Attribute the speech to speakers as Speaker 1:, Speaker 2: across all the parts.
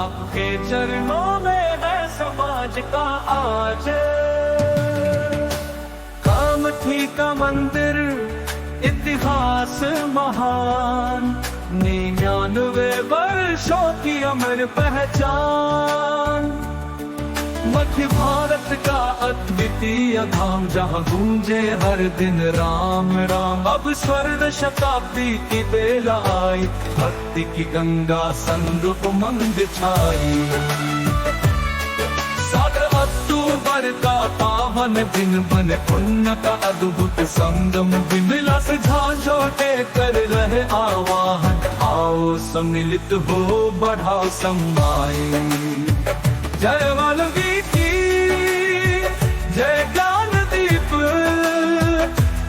Speaker 1: आपके चरणों में है समाज का आज। कामठी का मंदिर इतिहास महान, 99 वर्षों की अमर पहचान। मध्य भारत का अद्वितीय धाम, जहाँ गूंजे हर दिन राम राम। अब स्वर्ण शताब्दी की बेल आई, भक्ति की गंगा संग उमंग छाई। 7 अक्टूबर का पावन दिन बने पुण्य का अद्भुत संगम। विलास झांझोटे कर रहे आवाहन, आओ सम्मिलित हो बढ़ाओ सम्मान। जय वाल्मीकि जय ज्ञानदीप,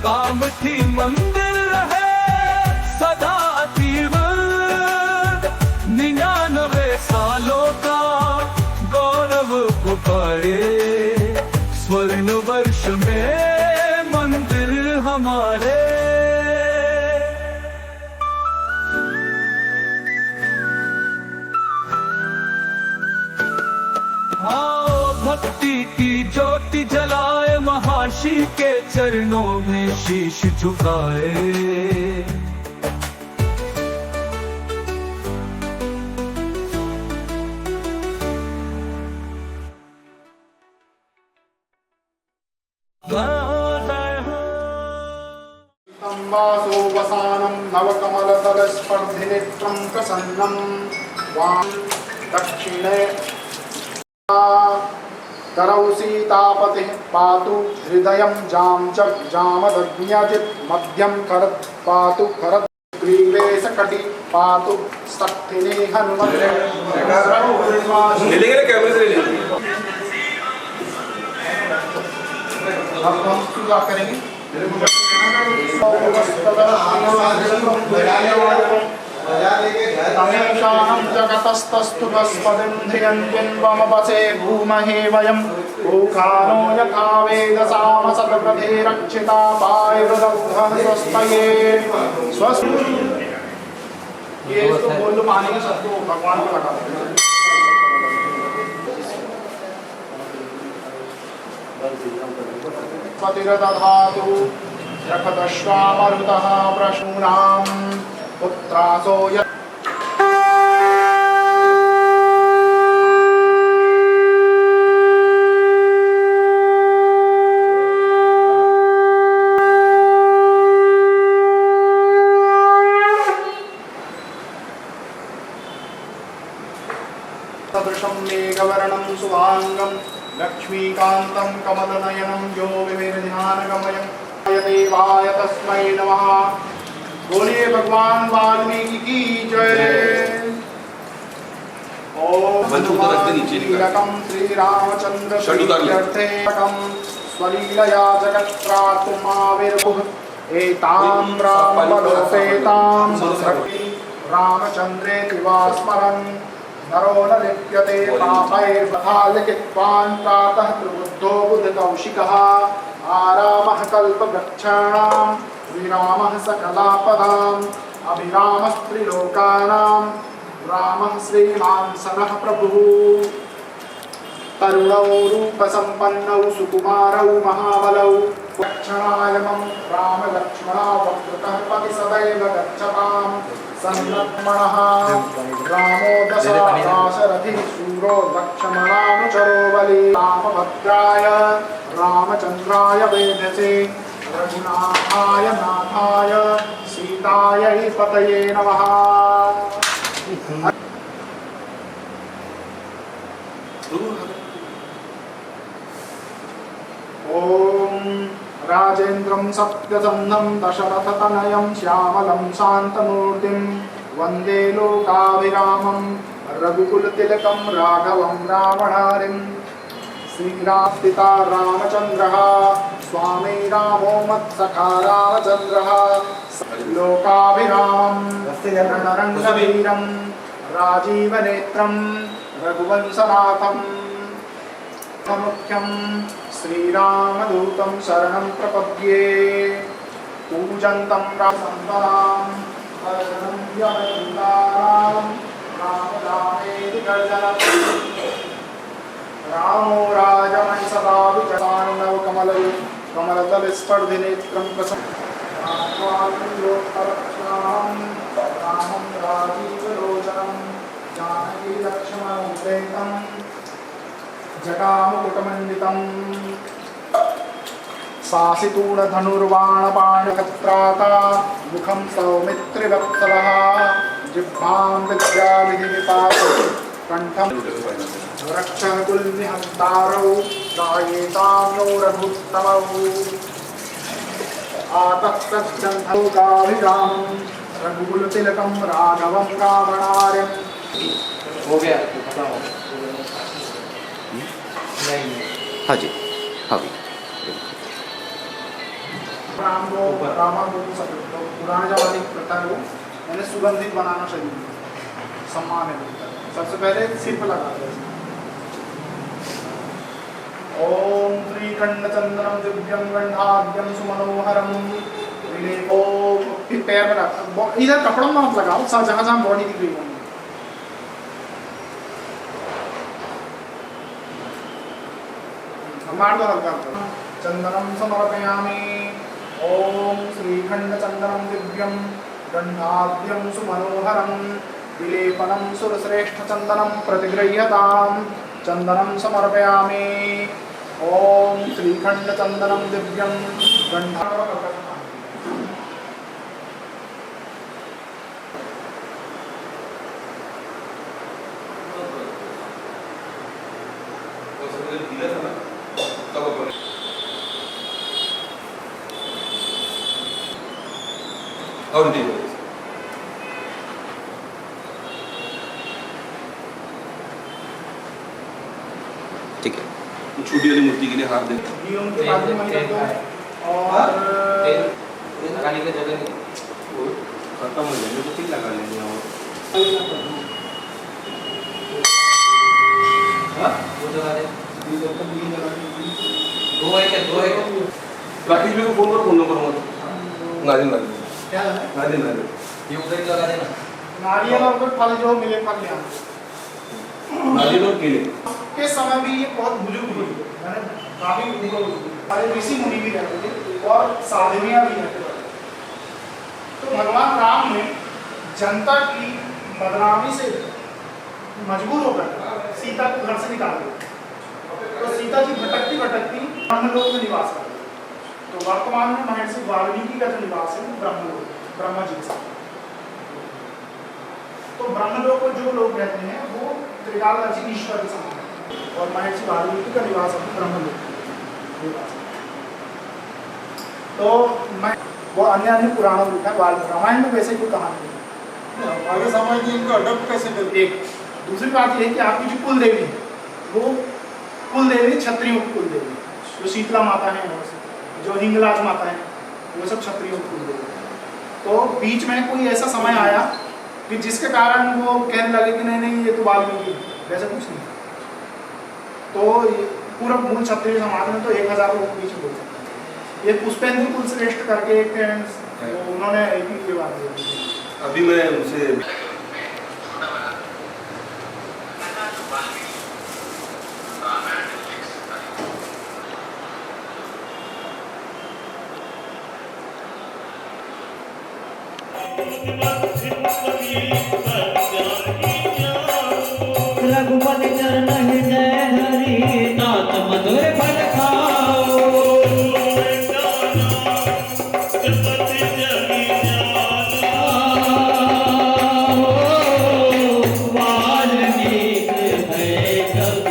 Speaker 1: कामठी मंदिर रहे सदा अतीव। 99 सालों का गौरव पुकारे, स्वर्ण वर्ष में मंदिर हमारे। आओ भक्ति की ज्योति जलाए, महर्षि के चरणों में शीश झुकाए।
Speaker 2: वासोवसानं नवकमलदलस्पर्धिनेत्रं प्रसन्नं वां दक्षिणे करौ सीतापतिः पातु हृदयं जामदग्न्यजित् मध्यं करत् पातु करत् ग्रीवे सकटि पातु सक्थिने हनुमते। अब हम शुरू करेंगे। तमेषां जगतस्तस्तु वस्पतिं धियन्त्यन्वमपसे भूमहे वयं। भूखानो यथा वेदसाम सतप्रथे रक्षिता पायुर्दग्धः स्वस्तये स्वस्त। ये इसको बोल लो, पानी के शब्द को भगवान को लगा दो। पतिरदधातु रखतश्वामरुतः प्रशूनां पुत्रासो य सदृशं मेघवर्णं शुभांगं लक्ष्मीकान्तं कमलनयनं यो विविरध्यानगमयं। देवाय तस्मै नमः। बोलिए भगवान वाल्मीकि की जय। ओम कीलकं श्री रामचंद्र प्रीत्यर्थेकं स्वलीलया जगत्प्रातुमाविर्भुः। एतां रामबलोपेतां भक्ति रामचन्द्रेति वा स्मरन् नरो न लिप्यते पापैर्वथा लिखित्वान् प्रातः प्रबुद्धो बुधकौशिकः। आरामः कल्पवृक्षाणां विरामः सकलापदाम् अभिरामस्त्रिलोकानां रामः श्रीमान् सनः प्रभुः। तरुणौ रूपसम्पन्नौ सुकुमारौ महाबलौ लक्ष्मणायमं रामलक्ष्मणा वक्रतः पति सदैव गच्छताम्। सन्लक्ष्मणः रामो दशरथिः शूरो लक्ष्मणानुचरो बली। रामभद्राय रामचन्द्राय वेधसे रघुनाथाय नाथाय सीतायै पतये नमः। ओम राजेन्द्रं सत्यसन्धं दशरथतनयं श्यामलं शान्तमूर्तिं वन्दे लोकाभिरामं रघुकुलतिलकं राघवं रावणारिं। श्रीरामपिता रामचन्द्रः स्वामी रामो मत्सखा रामचन्द्रः। लोकाभिरामं रणरङ्गवीरं राजीवनेत्रं रघुवंशनाथं। मुख्यं श्रीरामदूतं शरणं प्रपद्ये। पूजन्तं रामसंतरां रामो राजमहि सदा विचसानुनव कमलदल स्पर्धिनेत्रं रामं राजीवलोचनं जानकी लक्ष्मणोपेतं जटामुकुटमण्डितम् सासितूणधनुर्वाणपाणकत्राता मुखं सौमित्रिवत्सलः जिह्वां विद्याविधिनिपातति कण्ठं रक्षः कुल्मिहन्तारौ गायेतां नो रघुत्तमौ आतप्तश्चन्धौकाभिरामं रघुकुलतिलकं राघवं रावणार्यं।
Speaker 3: हो गया खत्म हो नहीं
Speaker 4: हाँ जी हाँ जी
Speaker 2: पुराने जमाने की प्रथा है वो मैंने सुगंधित बनाना चाहिए सम्मान है। सबसे पहले सिर पर लगाते हैं। ओम श्रीखंडचंद्रम दिव्यम गंधाद्यम सुमनोहरम ओम फिर पैर में रख इधर कपड़ों में मत लगाओ जहाँ जहाँ बॉडी दिख रही है मार दो हल्का चंदनम समर्पयामि। ओम श्रीखंडचंद्रम दिव्यम गंधाद्यम सुमनोहरम विलेपनं सुरश्रेष्ठचन्दनं प्रतिगृह्यतां चन्दनं समर्पयामि। ओम श्रीखंडचन्दनं दिव्यं
Speaker 5: और नहीं
Speaker 4: ठीक है।
Speaker 5: छोटी वाली मूर्ति के लिए हाथ दे
Speaker 2: उनके बाद में मंदिर को और
Speaker 3: लगाने की जगह नहीं
Speaker 5: खत्म हो जाएंगे तो ठीक लगा लेंगे। और
Speaker 3: वो जगह दे दो है क्या
Speaker 5: राकेश भाई को फोन करो, फोन नंबर मत नाजिम
Speaker 2: क्या है
Speaker 5: नाजिम
Speaker 3: ये उधर ही लगा देना।
Speaker 2: नारियल और कुछ फल जो मिले फल लिया
Speaker 5: नाजिम और केले
Speaker 2: के समय भी ये बहुत बुजुर्ग हुई मैंने काफी हमारे ऋषि मुनि भी रहते थे और साधवियाँ भी रहते थे। तो भगवान राम ने जनता की बदनामी से मजबूर होकर सीता को घर से निकाल दिया। तो सीता जी भटकती भटकती ब्रह्मलोक में निवास करती। तो वर्तमान में महर्षि वाल्मीकि का जो निवास है ब्रह्मलोक ब्रह्मा जी के साथ। तो ब्रह्मलोक में जो लोग रहते हैं वो त्रिकालदर्शी ईश्वर के समान है और महर्षि वाल्मीकि का निवास है ब्रह्मलोक निवास। तो मैं वो अन्य अन्य पुराणों में लिखा है रामायण में वैसे कोई कहानी नहीं।
Speaker 6: आगे समझ के इनको अडॉप्ट कैसे करते?
Speaker 2: एक दूसरी बात ये है कि आपकी जो कुल देवी है वो कुल देवी क्षत्रियों की कुल देवी जो शीतला माता है जो हिंगलाज माता है वो सब क्षत्रियों की कुल देवी। तो बीच में कोई ऐसा समय आया कि जिसके कारण वो कहने लगे कि नहीं नहीं ये तो वाल्मीकि वैसा कुछ नहीं। तो पूरा मूल क्षत्रिय समाज में तो 1000 लोग बीच में बोल सकते हैं। ये पुष्पेंद्र कुल श्रेष्ठ करके एक तो उन्होंने एक ही बात दी।
Speaker 5: अभी मैं उनसे
Speaker 7: रघुपति चरण हृदय हरि तात मधुर फल खाओ। वाल्मीकि है जग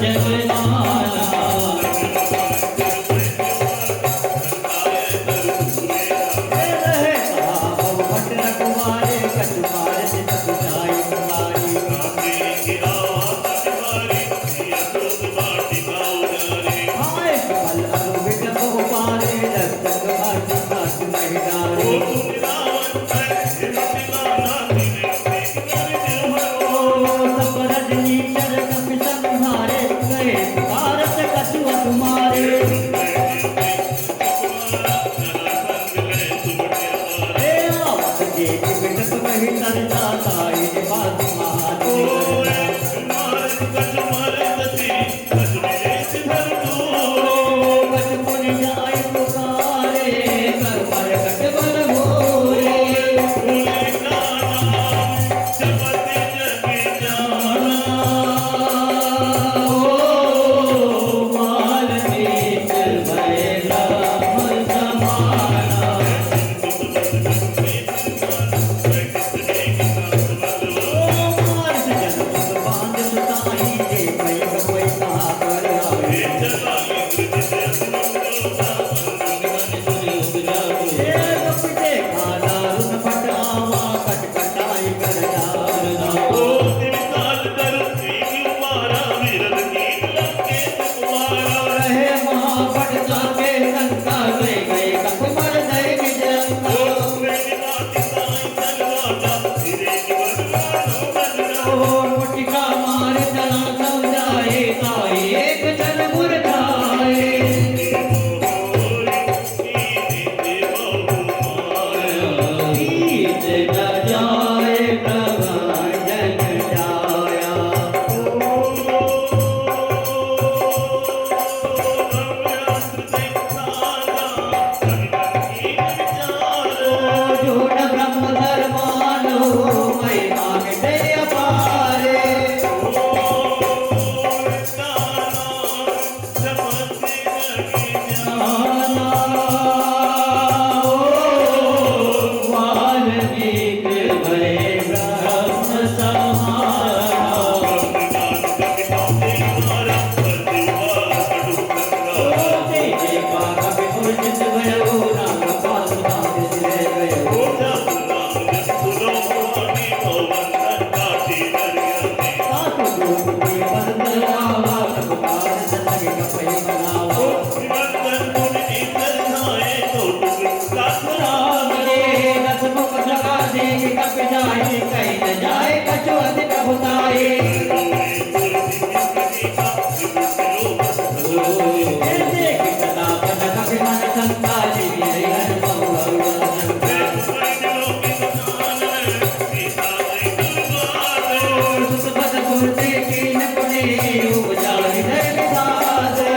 Speaker 7: जगनाना भट रखवारे कटुमार जित जाय तुम्हारी हाय कल अनुविट को पारे दस्तक भाट भाट महिदारी सब रजनी चरण संहारे गए भारत कछुआ तुम्हारे बिटक वही तर जाता बात महा देख कप जाए कहीं न जाए कछु अधिक बताए देख कदा पद कप मन शंका देवी हरिहर सुत पद सुरते की न पुने उपजा हृदय विषाद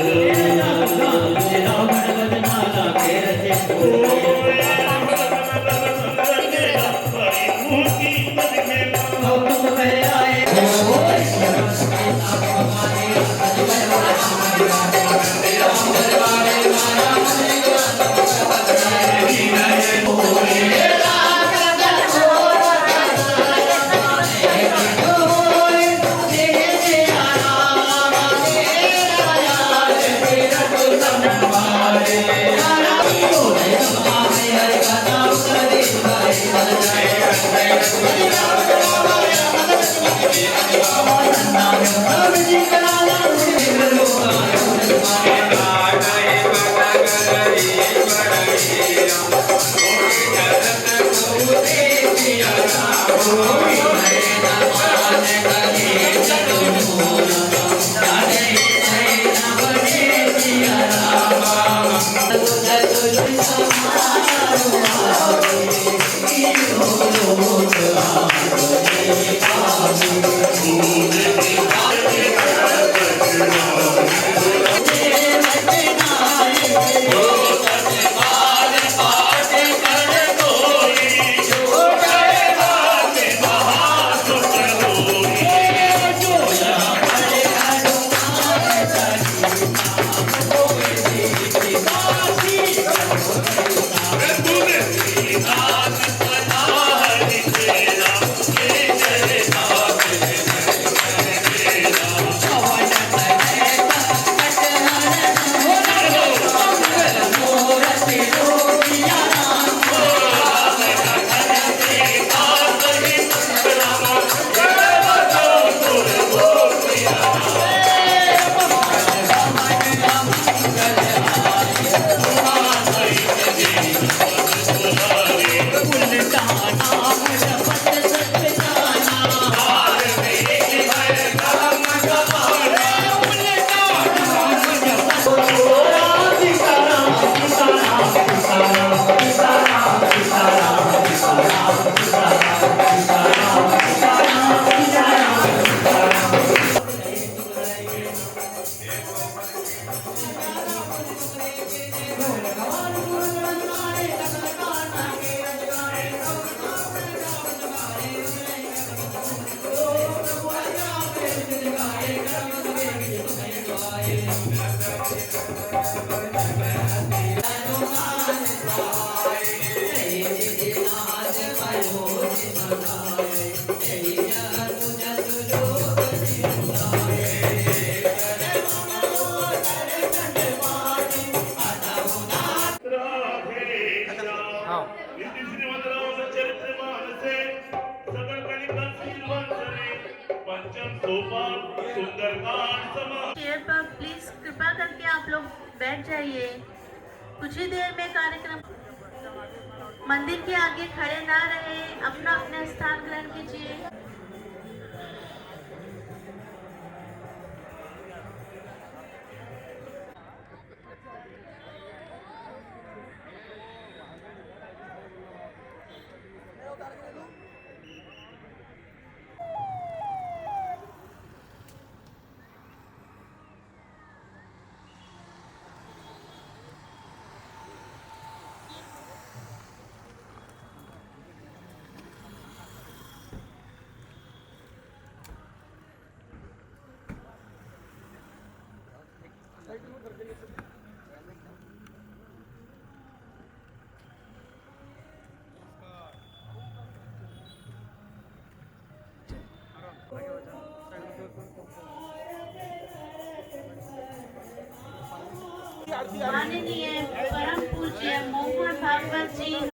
Speaker 8: Hey, चेयर पर प्लीज कृपा करके आप लोग बैठ जाइए। कुछ ही देर में कार्यक्रम मंदिर के आगे खड़े ना रहे, अपना अपना स्थान ग्रहण कीजिए। माननीय परम पूज्य मोहन भागवत जी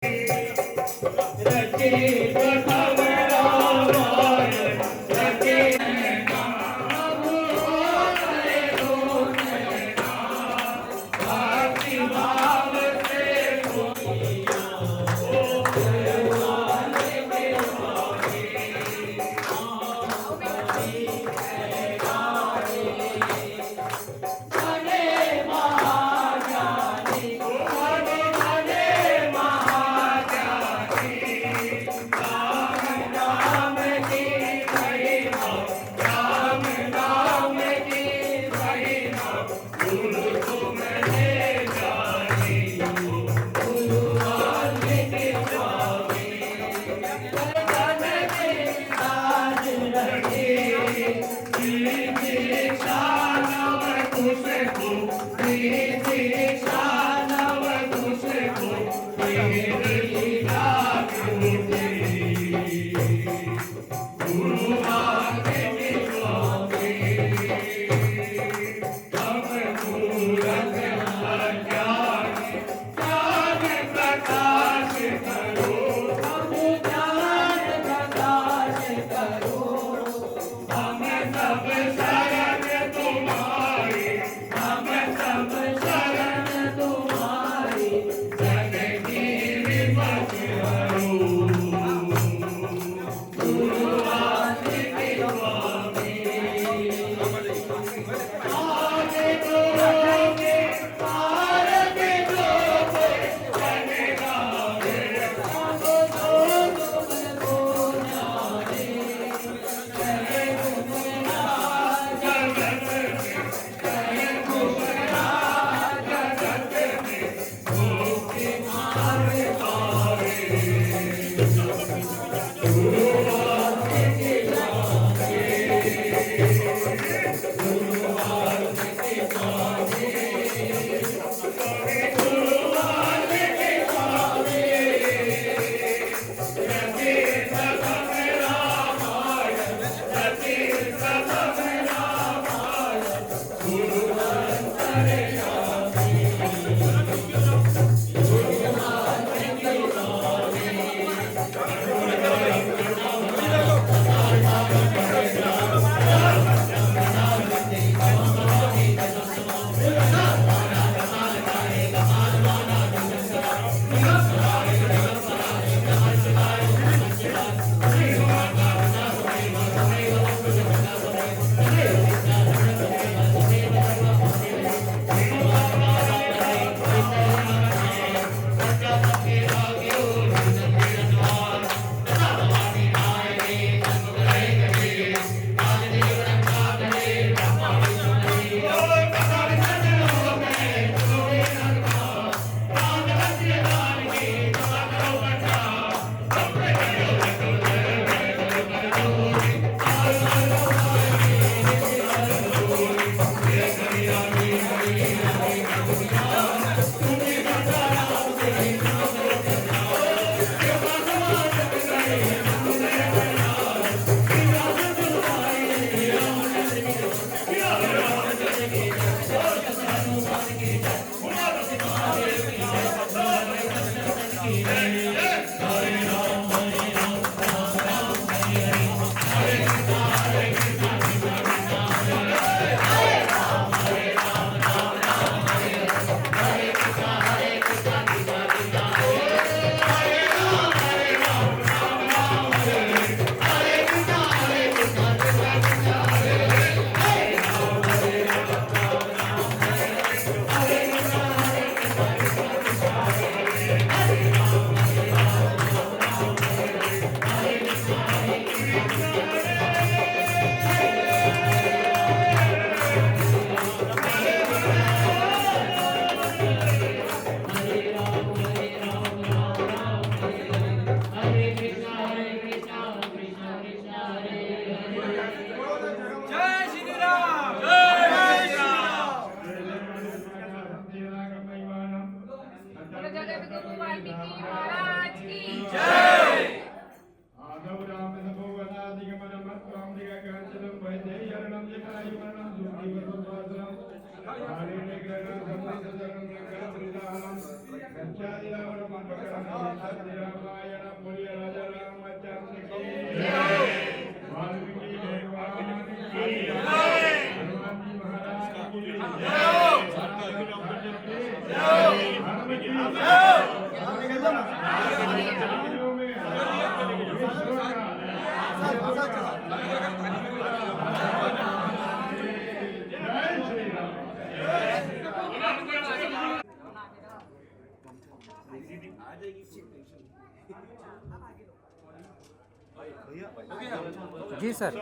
Speaker 4: जी सर।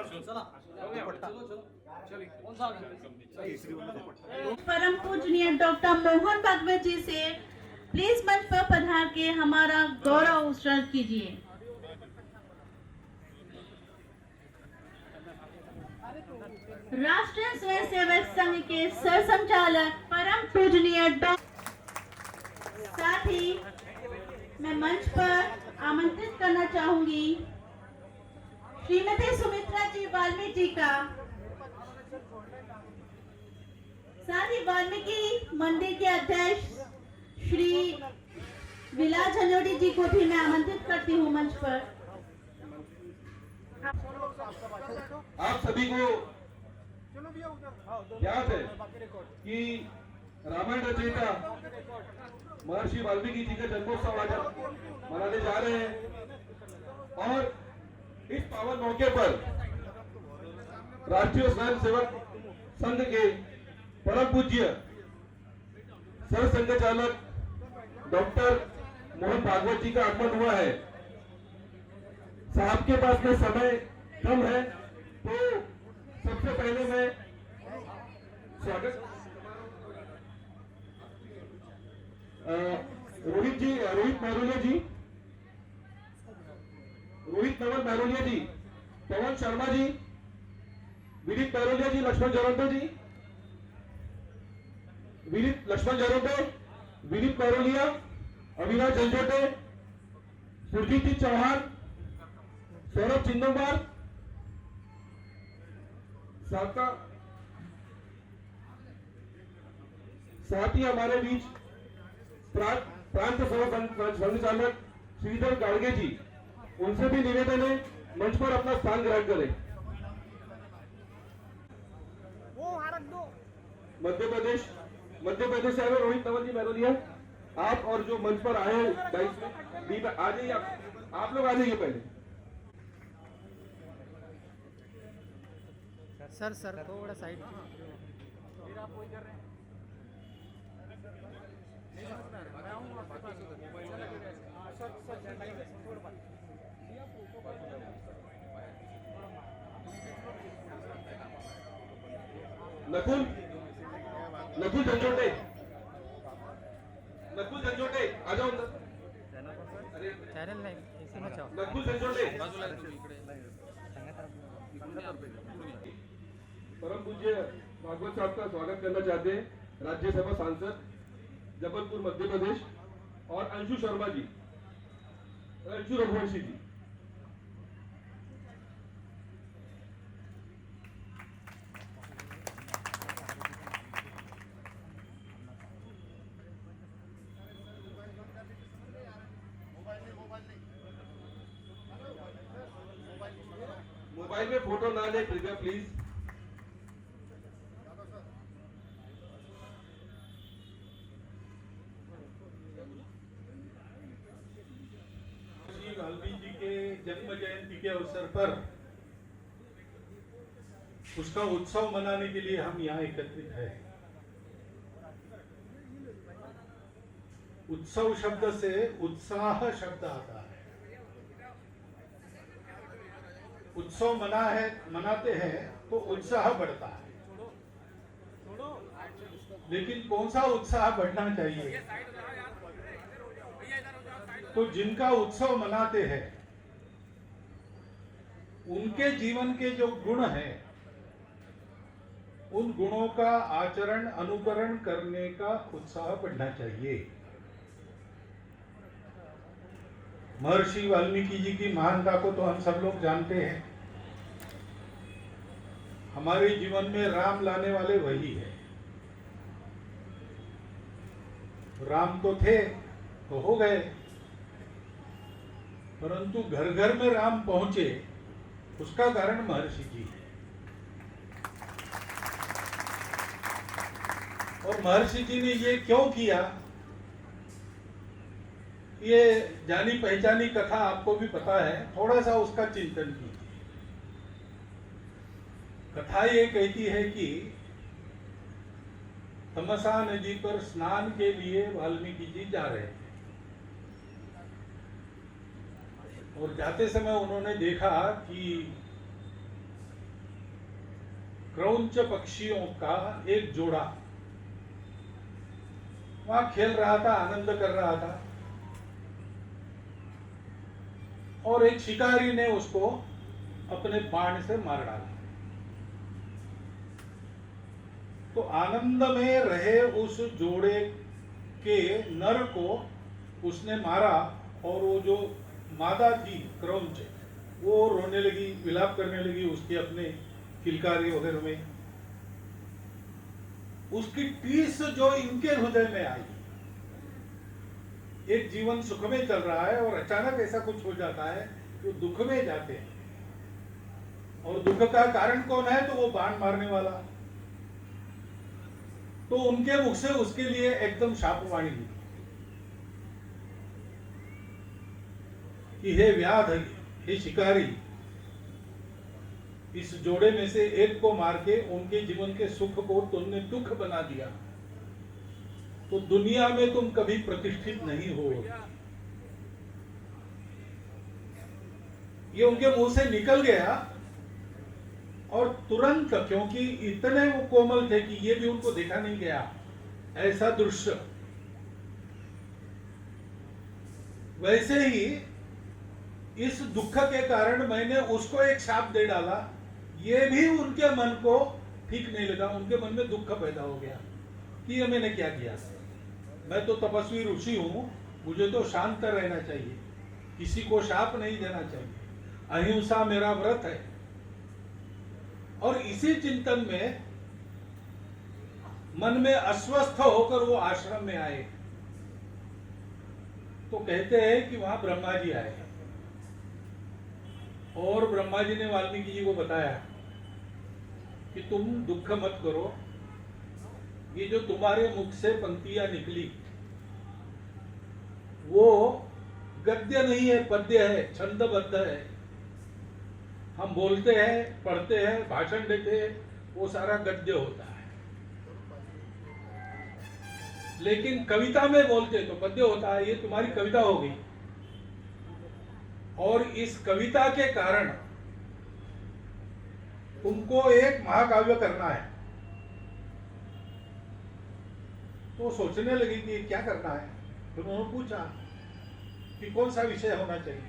Speaker 8: परम पूजनीय डॉक्टर मोहन भागवत जी से प्लीज मंच पर पधार के हमारा गौरव उत्सर्ग कीजिए। राष्ट्रीय स्वयंसेवक संघ के सरसंचालक परम पूजनीय साथ ही मैं मंच पर आमंत्रित करना चाहूंगी श्रीमती सुमित्रा जी वाल्मीकि जी का। साथ ही वाल्मीकि मंदिर के अध्यक्ष श्री विलास झंझोटी जी को भी मैं आमंत्रित करती हूँ मंच पर।
Speaker 5: आप सभी को याद है कि रामायण रचयिता महर्षि वाल्मीकि जी का जन्मोत्सव आज मनाने जा रहे हैं और इस पावन मौके पर राष्ट्रीय स्वयंसेवक संघ के परम पूज्य सरसंघचालक डॉक्टर मोहन भागवत जी का आगमन हुआ है। साहब के पास में समय कम है तो सबसे पहले मैं स्वागत रोहित नवल महरोलिया जी, पवन शर्मा जी, विनीत महरोलिया जी, लक्ष्मण जरोटे, विनीत महरोलिया, अविनाश झंझोटे, सुरजीत जी चौहान, सौरभ चिंदोमार, साथ ही हमारे बीच प्रांत संचालक श्रीधर गाड़गे जी, उनसे भी निवेदन है मंच पर अपना स्थान ग्रहण करें। मध्य प्रदेश से आए रोहित नवल जी महरोलिया, आप और जो मंच पर आए हैं आ जाइए, आप लोग आ जाइए पहले।
Speaker 6: सर थोड़ा साइड।
Speaker 5: नकुल झंझोटे आ जाओ अंदर।
Speaker 6: चैनल नहीं इसी में चाहो।
Speaker 5: नकुल झंझोटे परम पूज्य भागवत साहब का स्वागत करना चाहते हैं राज्यसभा सांसद जबलपुर मध्य प्रदेश और अंशु शर्मा जी, अंशु रघुवंशी जी। मोबाइल में फोटो ना ले कृपया प्लीज।
Speaker 9: श्री वाल्मीकि जी के जन्म जयंती के अवसर पर उसका उत्सव मनाने के लिए हम यहाँ एकत्रित हैं। उत्सव शब्द से उत्साह शब्द आता है। उत्सव मनाते हैं तो उत्साह बढ़ता है, लेकिन कौन सा उत्साह बढ़ना चाहिए? तो जिनका उत्सव मनाते हैं उनके जीवन के जो गुण हैं, उन गुणों का आचरण अनुकरण करने का उत्साह बढ़ना चाहिए। महर्षि वाल्मीकि जी की महानता को तो हम सब लोग जानते हैं। हमारे जीवन में राम लाने वाले वही है। राम तो थे तो हो गए, परंतु घर घर में राम पहुंचे उसका कारण महर्षि जी है। और महर्षि जी ने ये क्यों किया, ये जानी पहचानी कथा आपको भी पता है, थोड़ा सा उसका चिंतन कीजिए। कथा ये कहती है कि तमसा नदी पर स्नान के लिए वाल्मीकि जी जा रहे थे और जाते समय उन्होंने देखा कि क्रौंच पक्षियों का एक जोड़ा वहां खेल रहा था, आनंद कर रहा था, और एक शिकारी ने उसको अपने बाण से मार डाला। तो आनंद में रहे उस जोड़े के नर को उसने मारा, और वो जो मादा थी क्रौंच, वो रोने लगी, विलाप करने लगी उसके अपने किलकारी वगैरह में। उसकी टीस जो इनके हृदय में आई, एक जीवन सुख में चल रहा है और अचानक ऐसा कुछ हो जाता है जो दुख में जाते हैं। और दुख का कारण कौन है? तो वो बाण मारने वाला। तो उनके मुख से उसके लिए एकदम शापवाणी ली कि हे व्याध, हे शिकारी, इस जोड़े में से एक को मार के उनके जीवन के सुख को तुमने दुख बना दिया, तो दुनिया में तुम कभी प्रतिष्ठित नहीं हो। ये उनके मुंह से निकल गया और तुरंत, क्योंकि इतने वो कोमल थे कि ये भी उनको देखा नहीं गया ऐसा दृश्य, वैसे ही इस दुख के कारण मैंने उसको एक शाप दे डाला, ये भी उनके मन को ठीक नहीं लगा। उनके मन में दुख पैदा हो गया कि ये मैंने क्या किया। मैं तो तपस्वी ऋषि हूं, मुझे तो शांत रहना चाहिए, किसी को शाप नहीं देना चाहिए, अहिंसा मेरा व्रत है। और इसी चिंतन में मन में अस्वस्थ होकर वो आश्रम में आए। तो कहते हैं कि वहां ब्रह्मा जी आए और ब्रह्मा जी ने वाल्मीकि जी को बताया कि तुम दुख मत करो, ये जो तुम्हारे मुख से पंक्तियां निकली वो गद्य नहीं है, पद्य है, छंदबद्ध है। हम बोलते हैं, पढ़ते हैं, भाषण देते हैं, वो सारा गद्य होता है। लेकिन कविता में बोलते तो पद्य होता है। ये तुम्हारी कविता हो गई, और इस कविता के कारण तुमको एक महाकाव्य करना है। तो सोचने लगी कि क्या करना है। तो उन्होंने पूछा कि कौन सा विषय होना चाहिए।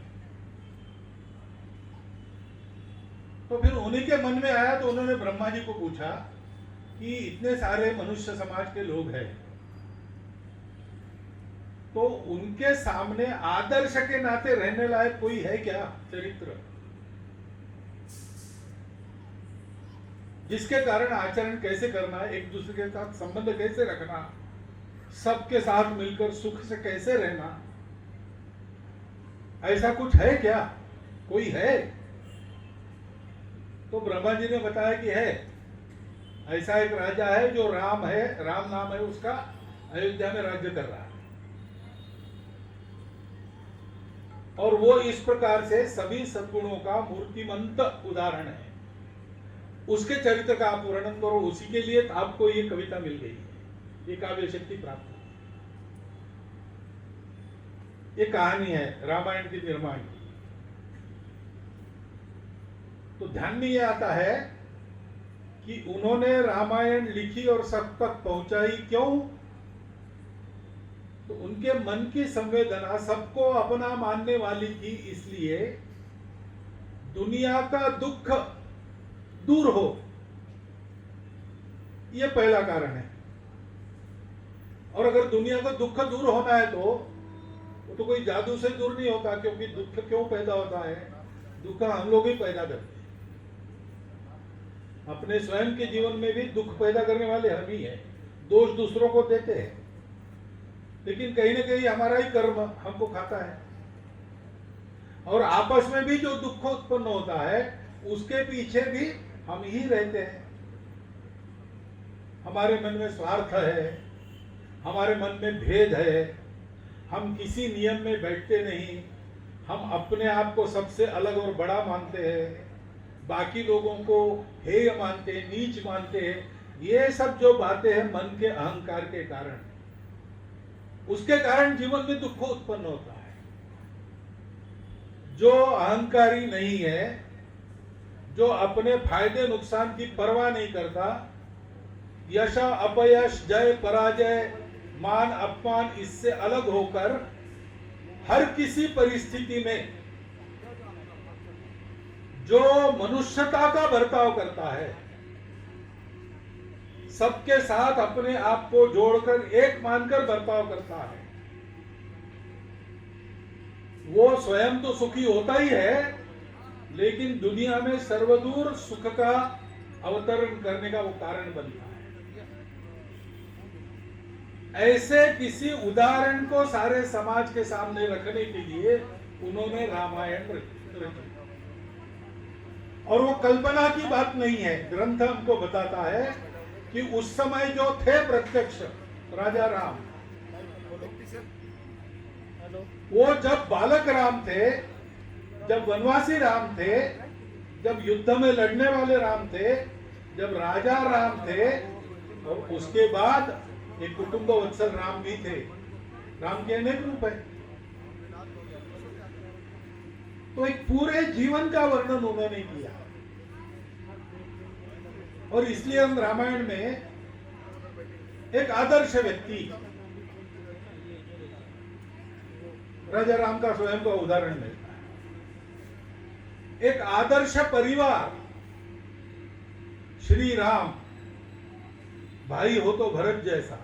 Speaker 9: तो फिर उन्हीं के मन में आया, तो उन्होंने ब्रह्मा जी को पूछा कि इतने सारे मनुष्य समाज के लोग हैं, तो उनके सामने आदर्श के नाते रहने लायक कोई है क्या चरित्र, जिसके कारण आचरण कैसे करना है, एक दूसरे के साथ संबंध कैसे रखना, सबके साथ मिलकर सुख से कैसे रहना, ऐसा कुछ है क्या, कोई है? तो ब्रह्मा जी ने बताया कि है, ऐसा एक राजा है जो राम है, राम नाम है उसका, अयोध्या में राज्य कर रहा है। और वो इस प्रकार से सभी सद्गुणों का मूर्तिमंत उदाहरण है। उसके चरित्र का आप वर्णन करो, उसी के लिए आपको ये कविता मिल गई, ये काव्य शक्ति प्राप्त हुई। ये कहानी है रामायण के निर्माण की। तो ध्यान में ये आता है कि उन्होंने रामायण लिखी और सब तक पहुंचाई, क्यों? तो उनके मन की संवेदना सबको अपना मानने वाली थी, इसलिए दुनिया का दुख दूर हो, यह पहला कारण है। और अगर दुनिया का दुख दूर होना है तो वो तो कोई जादू से दूर नहीं होता, क्योंकि दुख क्यों पैदा होता है? दुख हम लोग ही पैदा करते हैं। अपने स्वयं के जीवन में भी दुख पैदा करने वाले हम ही हैं, दोष दूसरों को देते हैं, लेकिन कहीं ना कहीं हमारा ही कर्म हमको खाता है। और आपस में भी जो दुख उत्पन्न होता है उसके पीछे भी हम ही रहते हैं। हमारे मन में स्वार्थ है, हमारे मन में भेद है, हम किसी नियम में बैठते नहीं, हम अपने आप को सबसे अलग और बड़ा मानते हैं, बाकी लोगों को हेय मानते हैं, नीच मानते हैं। ये सब जो बातें हैं मन के अहंकार के कारण, उसके कारण जीवन में दुख उत्पन्न होता है। जो अहंकारी नहीं है, जो अपने फायदे नुकसान की परवाह नहीं करता, यश अपयश, जय पराजय, मान अपमान, इससे अलग होकर हर किसी परिस्थिति में जो मनुष्यता का बर्ताव करता है, सबके साथ अपने आप को जोड़कर एक मानकर बर्ताव करता है, वो स्वयं तो सुखी होता ही है, लेकिन दुनिया में सर्वदूर सुख का अवतरण करने का वो कारण बनता है। ऐसे किसी उदाहरण को सारे समाज के सामने रखने के लिए उन्होंने रामायण रची। और वो कल्पना की बात नहीं है, ग्रंथ हमको बताता है कि उस समय जो थे प्रत्यक्ष राजा राम, वो जब बालक राम थे, जब वनवासी राम थे, जब युद्ध में लड़ने वाले राम थे, जब राजा राम थे, और उसके बाद एक कुटुंब वत्सल राम भी थे। राम के अनेक रूप है। तो एक पूरे जीवन का वर्णन उन्होंने किया, और इसलिए हम रामायण में एक आदर्श व्यक्ति राजा राम का स्वयं का उदाहरण मिलता है। एक आदर्श परिवार, श्री राम, भाई हो तो भरत जैसा,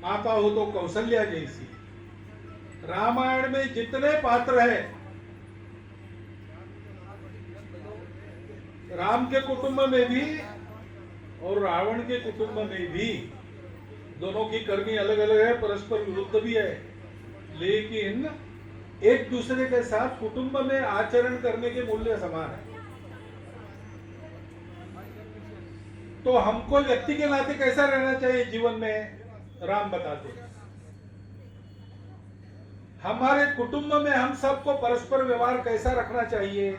Speaker 9: माता हो तो कौशल्या जैसी। रामायण में जितने पात्र हैं, राम के कुटुंब में भी और रावण के कुटुंब में भी, दोनों की करनी अलग अलग है, परस्पर विरुद्ध भी है, लेकिन एक दूसरे के साथ कुटुंब में आचरण करने के मूल्य समान है। तो हमको व्यक्ति के नाते कैसा रहना चाहिए जीवन में, राम बताते हैं। हमारे कुटुंब में हम सबको परस्पर व्यवहार कैसा रखना चाहिए,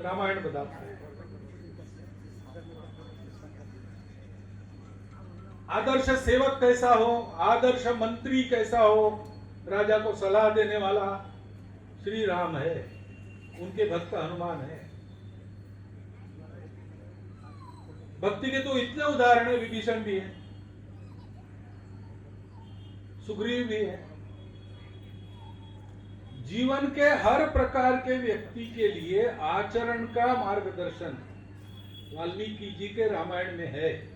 Speaker 9: रामायण बताता है। आदर्श सेवक कैसा हो, आदर्श मंत्री कैसा हो, राजा को सलाह देने वाला श्री राम है, उनके भक्त हनुमान है। भक्ति के तो इतने उदाहरण है, विभीषण भी है, सुग्रीव भी है। जीवन के हर प्रकार के व्यक्ति के लिए आचरण का मार्गदर्शन वाल्मीकि जी के रामायण में है।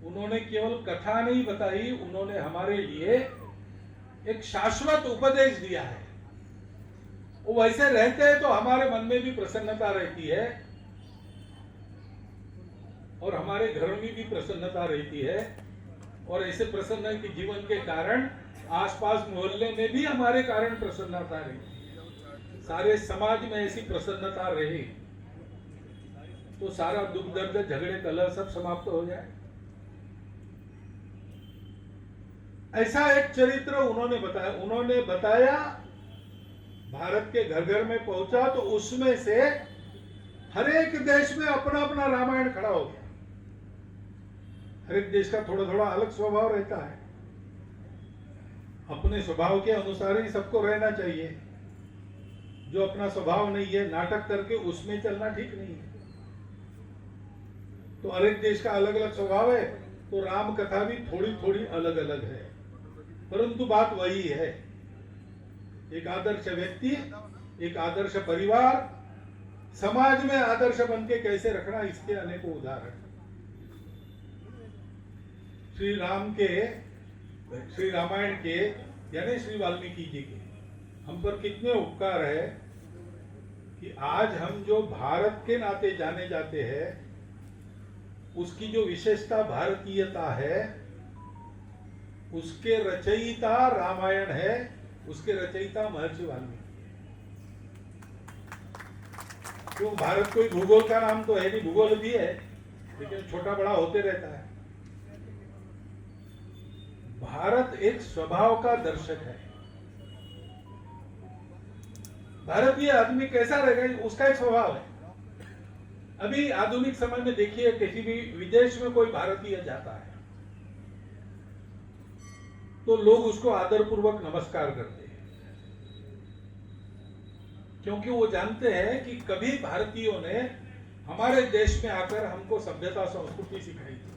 Speaker 9: उन्होंने केवल कथा नहीं बताई, उन्होंने हमारे लिए एक शाश्वत उपदेश दिया है। वो वैसे रहते हैं तो हमारे मन में भी प्रसन्नता रहती है, और हमारे घर में भी प्रसन्नता रहती है, और ऐसे प्रसन्न के जीवन के कारण आसपास मोहल्ले में भी हमारे कारण प्रसन्नता रही। सारे समाज में ऐसी प्रसन्नता रहे तो सारा दुख दर्द झगड़े कलह सब समाप्त हो जाए। ऐसा एक चरित्र उन्होंने बताया। उन्होंने बताया, भारत के घर घर में पहुंचा तो उसमें से हर एक देश में अपना अपना रामायण खड़ा हो गया। हर एक देश का थोड़ा थोड़ा अलग स्वभाव रहता है, अपने स्वभाव के अनुसार ही सबको रहना चाहिए। जो अपना स्वभाव नहीं है, नाटक करके उसमें चलना ठीक नहीं है। तो हर एक देश का अलग अलग स्वभाव है, तो राम कथा भी थोड़ी थोड़ी अलग अलग है, परंतु बात वही है। एक आदर्श व्यक्ति, एक आदर्श परिवार, समाज में आदर्श बन के कैसे रखना, इसके अनेकों उदाहरण। श्री राम के, श्री रामायण के यानी श्री वाल्मीकि जी के हम पर कितने उपकार है कि आज हम जो भारत के नाते जाने जाते हैं, उसकी जो विशेषता भारतीयता है, उसके रचयिता रामायण है, उसके रचयिता महर्षि वाल्मीकि। क्यों, भारत कोई भूगोल का नाम तो है नहीं, भूगोल भी है लेकिन छोटा बड़ा होते रहता है। भारत एक स्वभाव का दर्शक है। भारतीय आदमी कैसा रहेगा, उसका एक स्वभाव है। अभी आधुनिक समय में देखिए, किसी भी विदेश में कोई भारतीय जाता है तो लोग उसको आदरपूर्वक नमस्कार करते हैं, क्योंकि वो जानते हैं कि कभी भारतीयों ने हमारे देश में आकर हमको सभ्यता संस्कृति सिखाई थी।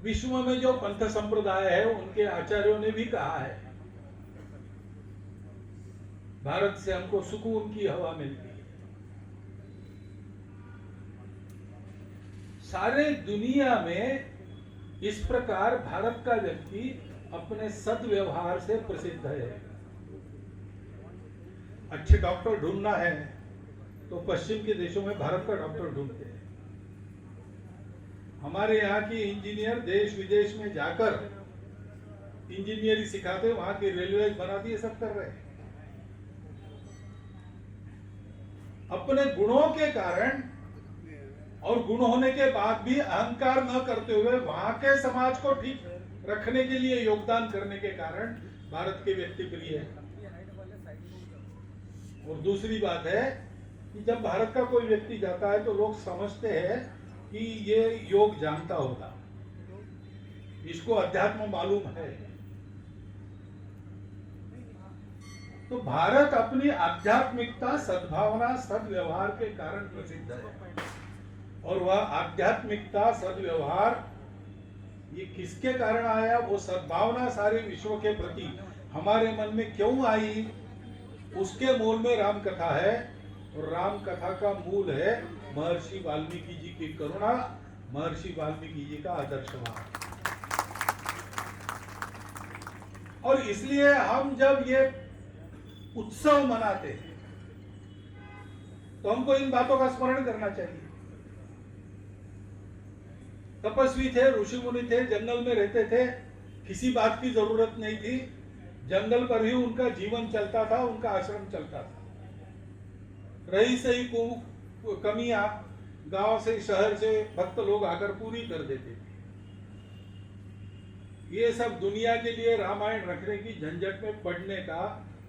Speaker 9: विश्व में जो पंथ संप्रदाय है, उनके आचार्यों ने भी कहा है, भारत से हमको सुकून की हवा मिलती है। सारे दुनिया में इस प्रकार भारत का व्यक्ति अपने सद्व्यवहार से प्रसिद्ध है। अच्छे डॉक्टर ढूंढना है तो पश्चिम के देशों में भारत का डॉक्टर ढूंढते हैं। हमारे यहाँ की इंजीनियर देश विदेश में जाकर इंजीनियरिंग सिखाते, वहां की रेलवे बना दी, सब कर रहे हैं। अपने गुणों के कारण और गुण होने के बाद भी अहंकार न करते हुए वहां के समाज को ठीक रखने के लिए योगदान करने के कारण भारत के व्यक्ति प्रिय है। और दूसरी बात है कि जब भारत का कोई व्यक्ति जाता है तो लोग समझते हैं कि ये योग जानता होगा, इसको अध्यात्म मालूम है। तो भारत अपनी आध्यात्मिकता, सद्भावना, सद्व्यवहार के कारण प्रसिद्ध है। और वह आध्यात्मिकता, सद्व्यवहार ये किसके कारण आया? वो सद्भावना सारे विश्व के प्रति हमारे मन में क्यों आई? उसके मूल में राम कथा है। और राम कथा का मूल है महर्षि वाल्मीकि जी की करुणा, महर्षि वाल्मीकि जी का आदर्शवाद। और इसलिए हम जब ये उत्सव मनाते हैं तो हमको इन बातों का स्मरण करना चाहिए। तपस्वी थे, ऋषि मुनि थे, जंगल में रहते थे, किसी बात की जरूरत नहीं थी, जंगल पर ही उनका जीवन चलता था, उनका आश्रम चलता था। रही सही कमियां गांव से, शहर से भक्त लोग आकर पूरी कर देते थे। ये सब दुनिया के लिए रामायण रखने की झंझट में पड़ने का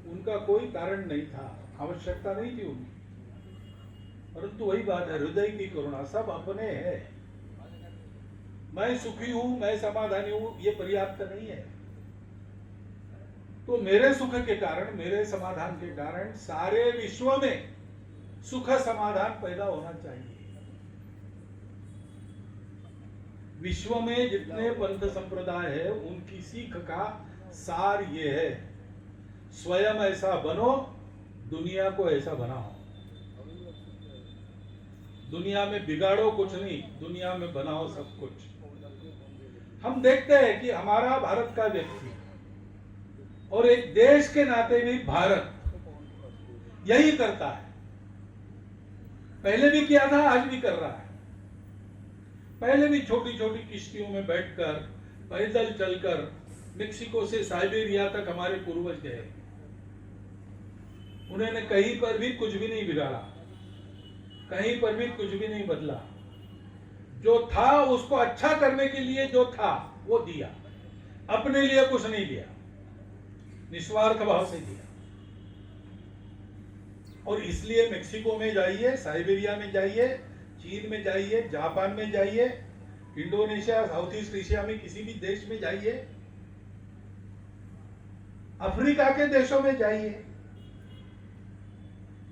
Speaker 9: उनका कोई कारण नहीं था, आवश्यकता नहीं थी उनकी। परंतु वही बात है, हृदय की करुणा, सब अपने है। मैं सुखी हूं, मैं समाधानी हूं, ये पर्याप्त नहीं है। तो मेरे सुख के कारण, मेरे समाधान के कारण सारे विश्व में सुख समाधान पैदा होना चाहिए। विश्व में जितने पंथ संप्रदाय है उनकी सीख का सार ये है, स्वयं ऐसा बनो, दुनिया को ऐसा बनाओ। दुनिया में बिगाड़ो कुछ नहीं, दुनिया में बनाओ सब कुछ। हम देखते हैं कि हमारा भारत का व्यक्ति और एक देश के नाते भी भारत यही करता है। पहले भी किया था, आज भी कर रहा है। पहले भी छोटी छोटी किश्तियों में बैठकर, पैदल चलकर मेक्सिको से साइबेरिया तक हमारे पूर्वज गए। उन्होंने कहीं पर भी कुछ भी नहीं बिगाड़ा, कहीं पर भी कुछ भी नहीं बदला। जो था उसको अच्छा करने के लिए जो था वो दिया, अपने लिए कुछ नहीं दिया, निस्वार्थ भाव से दिया। और इसलिए मेक्सिको में जाइए, साइबेरिया में जाइए, चीन में जाइए, जापान में जाइए, इंडोनेशिया, साउथ ईस्ट एशिया में किसी भी देश में जाइए, अफ्रीका के देशों में जाइए,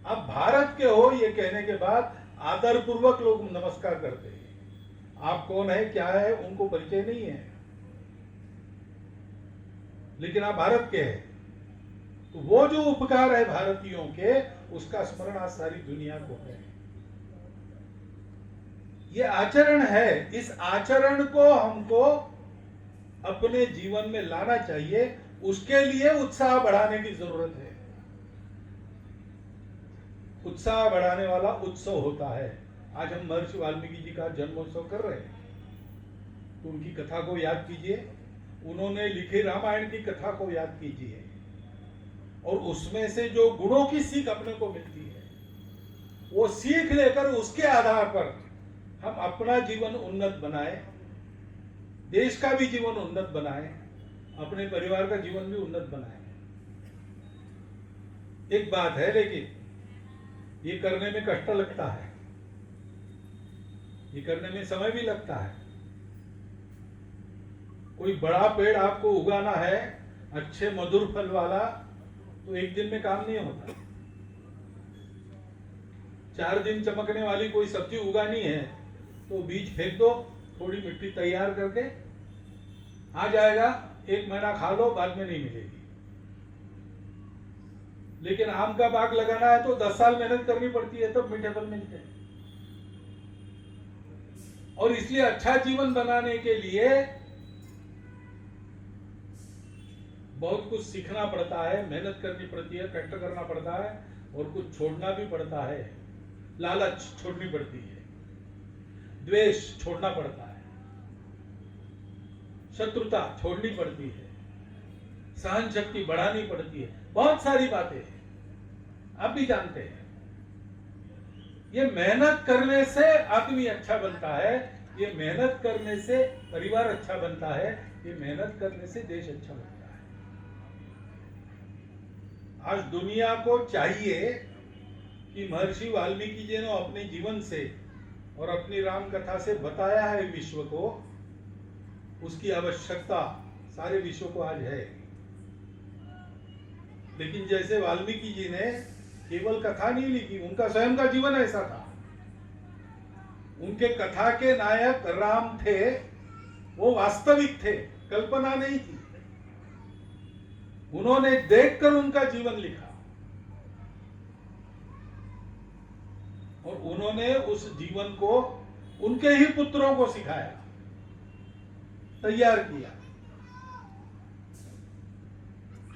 Speaker 9: आप भारत के हो ये कहने के बाद आदर पूर्वक लोग नमस्कार करते हैं। आप कौन है, क्या है, उनको परिचय नहीं है, लेकिन आप भारत के हैं। तो वो जो उपकार है भारतीयों के, उसका स्मरण आज सारी दुनिया को है। ये आचरण है, इस आचरण को हमको अपने जीवन में लाना चाहिए। उसके लिए उत्साह बढ़ाने की जरूरत है। उत्साह बढ़ाने वाला उत्सव होता है। आज हम महर्षि वाल्मीकि जी का जन्मोत्सव कर रहे हैं, तो उनकी कथा को याद कीजिए, उन्होंने लिखी रामायण की कथा को याद कीजिए, और उसमें से जो गुणों की सीख अपने को मिलती है, वो सीख लेकर उसके आधार पर हम अपना जीवन उन्नत बनाए, देश का भी जीवन उन्नत बनाए, अपने परिवार का जीवन भी उन्नत बनाए। एक बात है, लेकिन ये करने में कष्ट लगता है, ये करने में समय भी लगता है। कोई बड़ा पेड़ आपको उगाना है, अच्छे मधुर फल वाला, तो एक दिन में काम नहीं होता। 4 दिन चमकने वाली कोई सब्जी उगानी है तो बीज फेंक दो, थोड़ी मिट्टी तैयार करके आ जाएगा, 1 महीना खा लो, बाद में नहीं मिलेगी। लेकिन आम का बाग लगाना है तो 10 साल मेहनत करनी पड़ती है, तब मीठे फल मिलते हैं। और इसलिए अच्छा जीवन बनाने के लिए बहुत कुछ सीखना पड़ता है, मेहनत करनी पड़ती है, कष्ट करना पड़ता है और कुछ छोड़ना भी पड़ता है। लालच छोड़नी पड़ती है, द्वेष छोड़ना पड़ता है, शत्रुता छोड़नी पड़ती है, सहन शक्ति बढ़ानी पड़ती है, बहुत सारी बातें हैं, आप भी जानते हैं। ये मेहनत करने से आदमी अच्छा बनता है, ये मेहनत करने से परिवार अच्छा बनता है, ये मेहनत करने से देश अच्छा बनता है। आज दुनिया को चाहिए कि महर्षि वाल्मीकि जी ने अपने जीवन से और अपनी राम कथा से बताया है विश्व को, उसकी आवश्यकता सारे विश्व को आज है। लेकिन जैसे वाल्मीकि जी ने केवल कथा नहीं लिखी, उनका स्वयं का जीवन ऐसा था। उनके कथा के नायक राम थे, वो वास्तविक थे, कल्पना नहीं थी। उन्होंने देखकर उनका जीवन लिखा और उन्होंने उस जीवन को उनके ही पुत्रों को सिखाया, तैयार किया।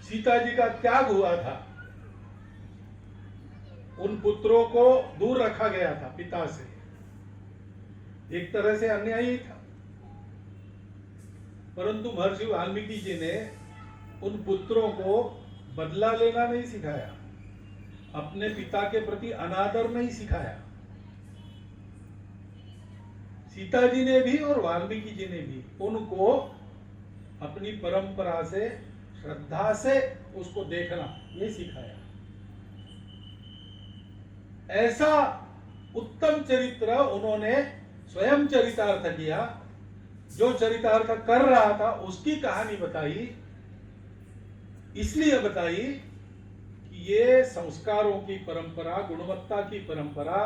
Speaker 9: सीता जी का त्याग हुआ था, उन पुत्रों को दूर रखा गया था पिता से, एक तरह से अन्याय ही था। परंतु महर्षि वाल्मीकि जी ने उन पुत्रों को बदला लेना नहीं सिखाया, अपने पिता के प्रति अनादर नहीं सिखाया। सीता जी ने भी और वाल्मीकि जी ने भी उनको अपनी परंपरा से, श्रद्धा से उसको देखना ये सिखाया। ऐसा उत्तम चरित्र उन्होंने स्वयं चरितार्थ किया। जो चरितार्थ कर रहा था उसकी कहानी बताई, इसलिए बताई कि ये संस्कारों की परंपरा, गुणवत्ता की परंपरा,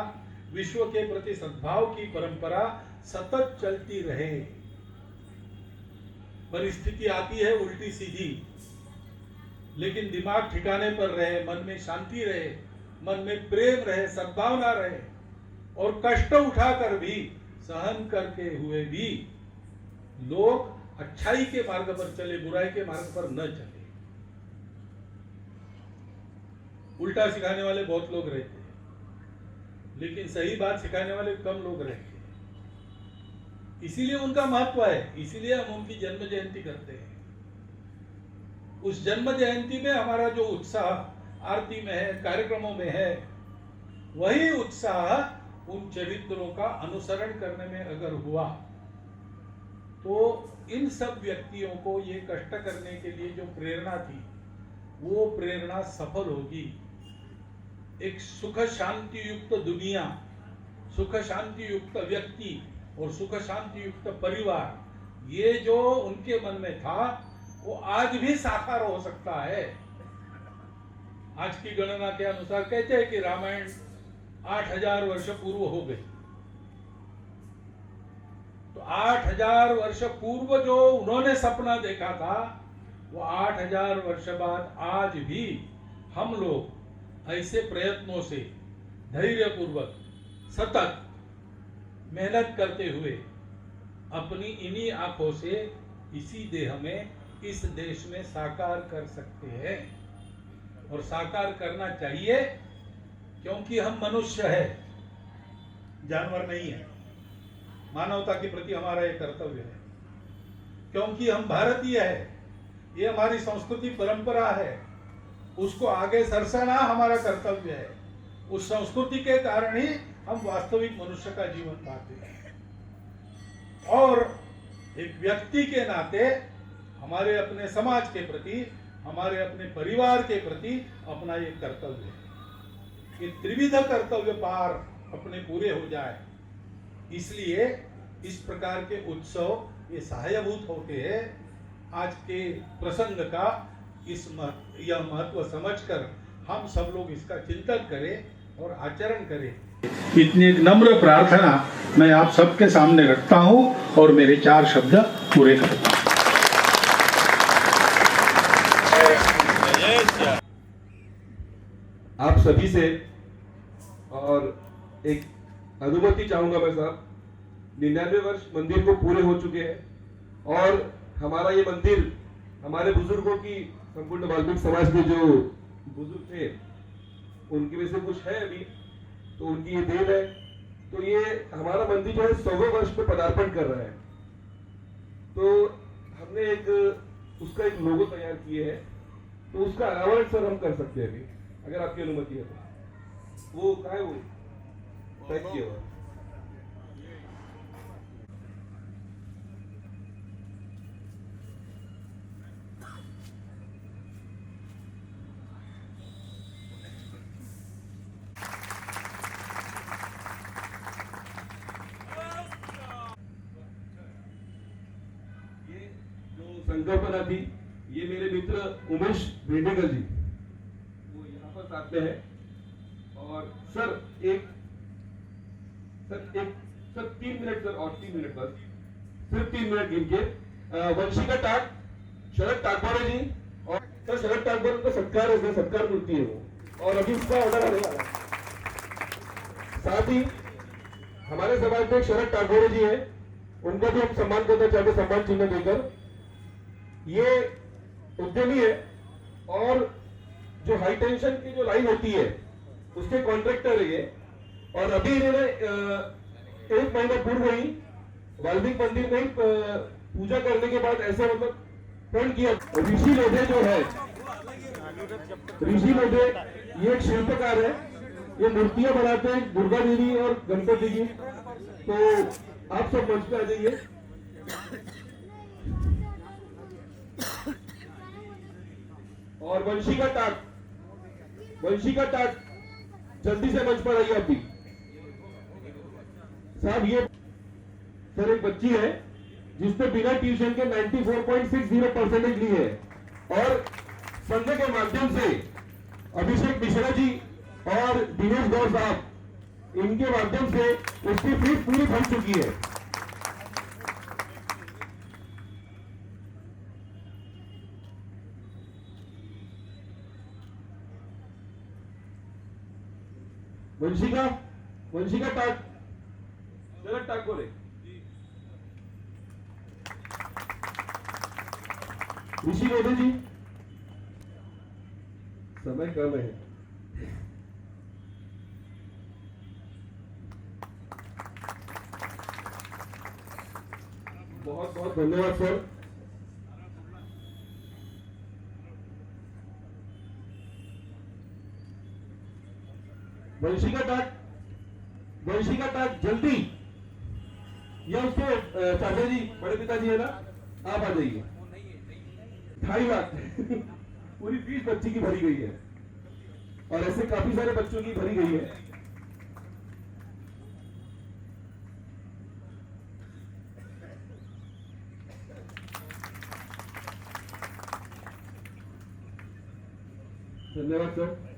Speaker 9: विश्व के प्रति सद्भाव की परंपरा सतत चलती रहे। परिस्थिति आती है उल्टी सीधी, लेकिन दिमाग ठिकाने पर रहे, मन में शांति रहे, मन में प्रेम रहे, सद्भावना रहे और कष्ट उठाकर भी, सहन करके हुए भी लोग अच्छाई के मार्ग पर चले, बुराई के मार्ग पर न चले। उल्टा सिखाने वाले बहुत लोग रहते हैं, लेकिन सही बात सिखाने वाले कम लोग रहते हैं। इसीलिए उनका महत्व है, इसीलिए हम उनकी जन्म जयंती करते हैं। उस जन्म जयंती में हमारा जो उत्साह आरती में है, कार्यक्रमों में है, वही उत्साह उन चरित्रों का अनुसरण करने में अगर हुआ तो इन सब व्यक्तियों को ये कष्ट करने के लिए जो प्रेरणा थी, वो प्रेरणा सफल होगी। एक सुख शांति युक्त दुनिया, सुख शांति युक्त व्यक्ति और सुख शांति युक्त परिवार, ये जो उनके मन में था वो आज भी साकार हो सकता है। आज की गणना के अनुसार कहते हैं कि रामायण 8000 वर्ष पूर्व हो गई। तो 8000 वर्ष पूर्व जो उन्होंने सपना देखा था, वो 8000 वर्ष बाद आज भी हम लोग ऐसे प्रयत्नों से धैर्यपूर्वक सतत मेहनत करते हुए अपनी इन्हीं आंखों से इसी देह में, इस देश में साकार कर सकते हैं। और साकार करना चाहिए क्योंकि हम मनुष्य है, जानवर नहीं है। मानवता के प्रति हमारा ये कर्तव्य है, क्योंकि हम भारतीय है, ये हमारी संस्कृति परंपरा है, उसको आगे सरसाना हमारा कर्तव्य है। उस संस्कृति के कारण ही हम वास्तविक मनुष्य का जीवन पाते हैं। और एक व्यक्ति के नाते हमारे अपने समाज के प्रति, हमारे अपने परिवार के प्रति अपना ये कर्तव्य है। ये त्रिविध कर्तव्य पार अपने पूरे हो जाए, इसलिए इस प्रकार के उत्सव ये सहायभूत होते हैं। आज के प्रसंग का यह महत्व समझकर हम सब लोग इसका चिंतन करें और आचरण करें। इतनी एक नम्र प्रार्थना मैं आप सबके सामने रखता हूं और मेरे 4 शब्द पूरे करता हूं।
Speaker 5: आप सभी से और एक अनुमति चाहूंगा मैं साहब, 99 वर्ष मंदिर को पूरे हो चुके हैं और हमारा ये मंदिर हमारे बुजुर्गों की संपूर्ण वाल्मीकि समाज के जो बुजुर्ग थे उनकी वजह से कुछ है अभी, तो उनकी ये देन है। तो ये हमारा मंदिर जो है 100वें वर्ष में पदार्पण कर रहा है, तो हमने एक उसका एक लोगो तैयार किए है, तो उसका अनावरण सर हम कर सकते हैं अभी, अगर आपकी अनुमति है तो। वो कहाँ है, वो पैक किया हुआ है। संकल्पना थी, ये मेरे मित्र उमेश भेंडेकर जी वो यहाँ पर साथ में है। और सर 3 मिनट सर, और 3 मिनट बस, सिर्फ 3 मिनट गिनके वंशिका टाक, शरद टाकवारे जी, और सर शरद टाकवारे का सत्कार है, सत्कार मूर्ति है वो, और अभी उसका ऑर्डर आने वाला है। साथ ही हमारे समाज में एक शरद टाकवारे जी है, उनका भी हम सम्मान करना चाहते, सम्मान चिन्ह देकर। ये उद्यमी है और जो हाई टेंशन की जो लाइन होती है उसके कॉन्ट्रैक्टर है ये, और अभी इन्होंने 1 महीना पूर्व ही वाल्मीकि मंदिर में पूजा करने के बाद ऐसा मतलब प्रण किया। ऋषि लोधे जो है, ऋषि लोधे ये एक शिल्पकार है, ये मूर्तियां बनाते हैं दुर्गा देवी और गणपति की। तो आप सब मंच पे आ जाइए। और वंशिका टाक, वंशिका टाक जल्दी से मंच पर आइए अभी साहब। ये सर एक बच्ची है जिसने बिना ट्यूशन के 94.60% ली है, और संघ के माध्यम से अभिषेक मिश्रा जी और दिनेश गौर साहब, इनके माध्यम से उसकी फीस पूरी भर चुकी है। वंशिका, वंशिका टाक, शरद टाक बोले। ऋषि लोधे जी, समय कम है। बहुत बहुत धन्यवाद सर। वंशिका टाक, वंशिका टाक जल्दी, या उसके चाचा जी, बड़े पिताजी है ना, आप आ जाइए। 2.5 लाख पूरी फीस बच्ची की भरी गई है, और ऐसे काफी सारे बच्चों की भरी गई है। धन्यवाद सर।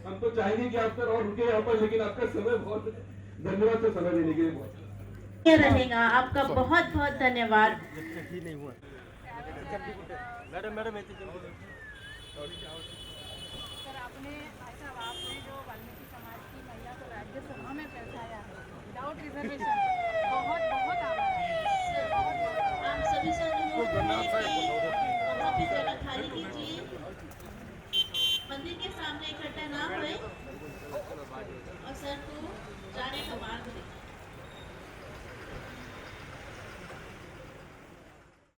Speaker 5: हम तो चाहेंगे कि आप सर और रुके यहाँ पर, लेकिन आपका समय बहुत, धन्यवाद सर समय देने के लिए।
Speaker 8: रहेगा आपका बहुत बहुत धन्यवाद।
Speaker 6: मैडम मैडम
Speaker 10: सर आपने जो वाल्मीकि समाज की महिला को राज्यसभा में पहुंचाया है विदाउट रिजर्वेशन, बहुत बहुत आभार है।
Speaker 8: आप सभी जगह खाली कीजिए, मंदिर के सामने इकट्ठा ना हुए।